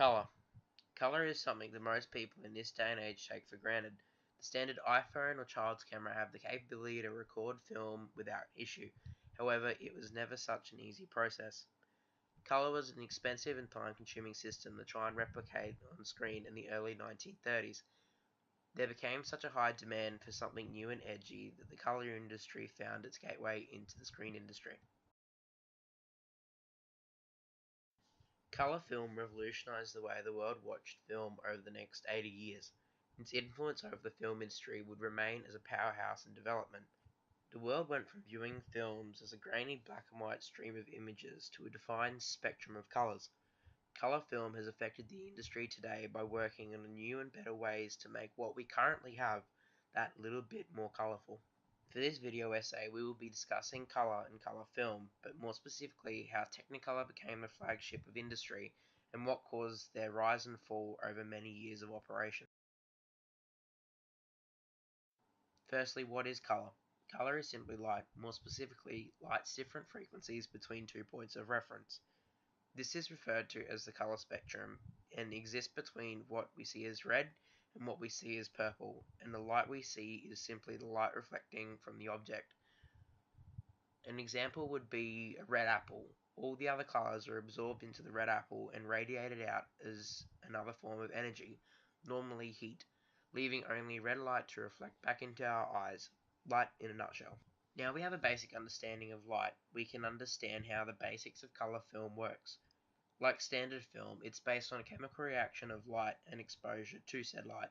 Color. Color is something that most people in this day and age take for granted. The standard iPhone or child's camera have the capability to record film without issue. However, it was never such an easy process. Color was an expensive and time-consuming system to try and replicate on screen in the early 1930s. There became such a high demand for something new and edgy that the color industry found its gateway into the screen industry. Color film revolutionized the way the world watched film over the next 80 years. Its influence over the film industry would remain as a powerhouse in development. The world went from viewing films as a grainy black and white stream of images to a defined spectrum of colors. Color film has affected the industry today by working on new and better ways to make what we currently have that little bit more colorful. For this video essay, we will be discussing color and color film, but more specifically how Technicolor became the flagship of industry and what caused their rise and fall over many years of operation. Firstly, what is color? Color is simply light, more specifically, light's different frequencies between 2 points of reference. This is referred to as the color spectrum and exists between what we see as red and what we see as purple, and the light we see is simply the light reflecting from the object. An example would be a red apple. All the other colors are absorbed into the red apple and radiated out as another form of energy, normally heat, leaving only red light to reflect back into our eyes. Light in a nutshell. Now we have a basic understanding of light, we can understand how the basics of color film works. Like standard film, it's based on a chemical reaction of light and exposure to said light.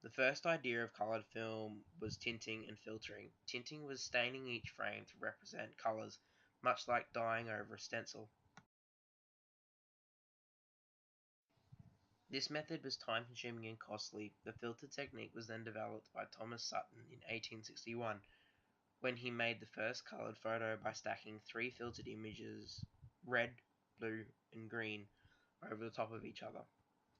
The first idea of colored film was tinting and filtering. Tinting was staining each frame to represent colors, much like dyeing over a stencil. This method was time-consuming and costly. The filter technique was then developed by Thomas Sutton in 1861, when he made the first colored photo by stacking 3 filtered images, red, blue, and green, over the top of each other.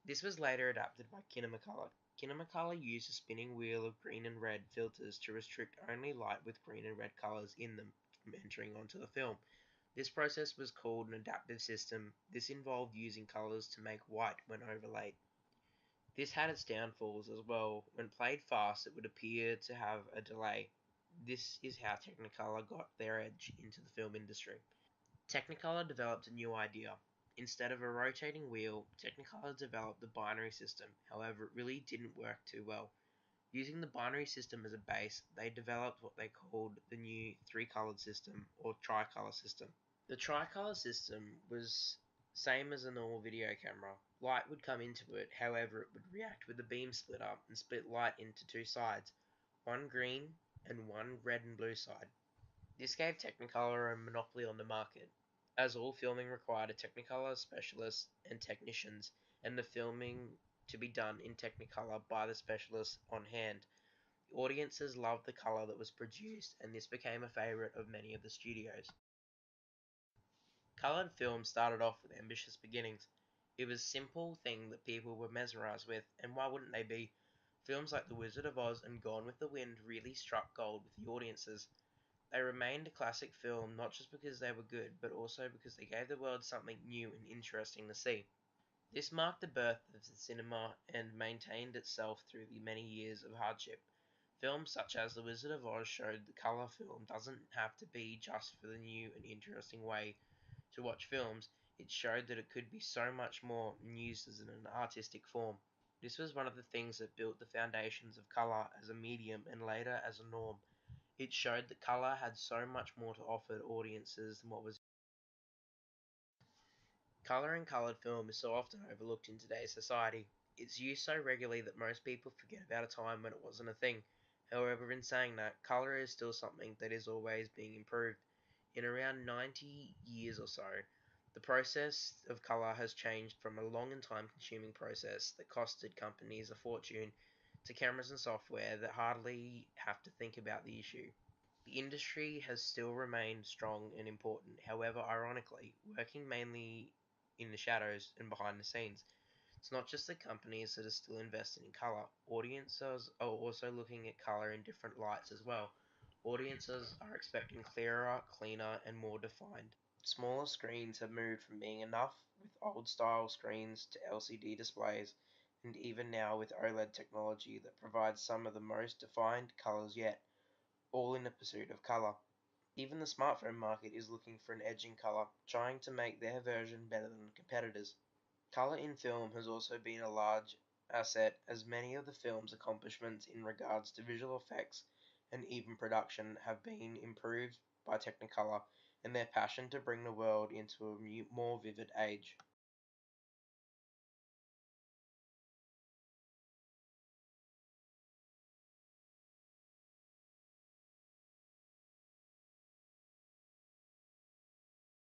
This was later adapted by Kinemacolor. Kinemacolor used a spinning wheel of green and red filters to restrict only light with green and red colors in them from entering onto the film. This process was called an adaptive system. This involved using colors to make white when overlaid. This had its downfalls as well. When played fast, it would appear to have a delay. This is how Technicolor got their edge into the film industry. Technicolor developed a new idea. Instead of a rotating wheel, Technicolor developed the binary system. However, it really didn't work too well. Using the binary system as a base, they developed what they called the new 3-colored system, or tricolor system. The tricolor system was same as a normal video camera. Light would come into it, however it would react with a beam splitter and split light into 2 sides, one green and one red and blue side. This gave Technicolor a monopoly on the market, as all filming required a Technicolor specialist and technicians, and the filming to be done in Technicolor by the specialists on hand. The audiences loved the color that was produced, and this became a favorite of many of the studios. Colored film started off with ambitious beginnings. It was a simple thing that people were mesmerized with, and why wouldn't they be? Films like The Wizard of Oz and Gone with the Wind really struck gold with the audiences. They remained a classic film not just because they were good, but also because they gave the world something new and interesting to see. This marked the birth of the cinema and maintained itself through the many years of hardship. Films such as The Wizard of Oz showed that colour film doesn't have to be just for the new and interesting way to watch films. It showed that it could be so much more and used as an artistic form. This was one of the things that built the foundations of colour as a medium and later as a norm. It showed that colour had so much more to offer to audiences than what was. Colour in coloured film is so often overlooked in today's society. It's used so regularly that most people forget about a time when it wasn't a thing. However, in saying that, colour is still something that is always being improved. In around 90 years or so, the process of colour has changed from a long and time-consuming process that costed companies a fortune to cameras and software that hardly have to think about the issue. The industry has still remained strong and important, however, ironically, working mainly in the shadows and behind the scenes. It's not just the companies that are still invested in colour. Audiences are also looking at colour in different lights as well. Audiences are expecting clearer, cleaner, and more defined. Smaller screens have moved from being enough with old style screens to LCD displays, and even now with OLED technology that provides some of the most defined colors yet, all in the pursuit of color. Even the smartphone market is looking for an edge in color, trying to make their version better than competitors. Color in film has also been a large asset, as many of the film's accomplishments in regards to visual effects and even production have been improved by Technicolor and their passion to bring the world into a more vivid age.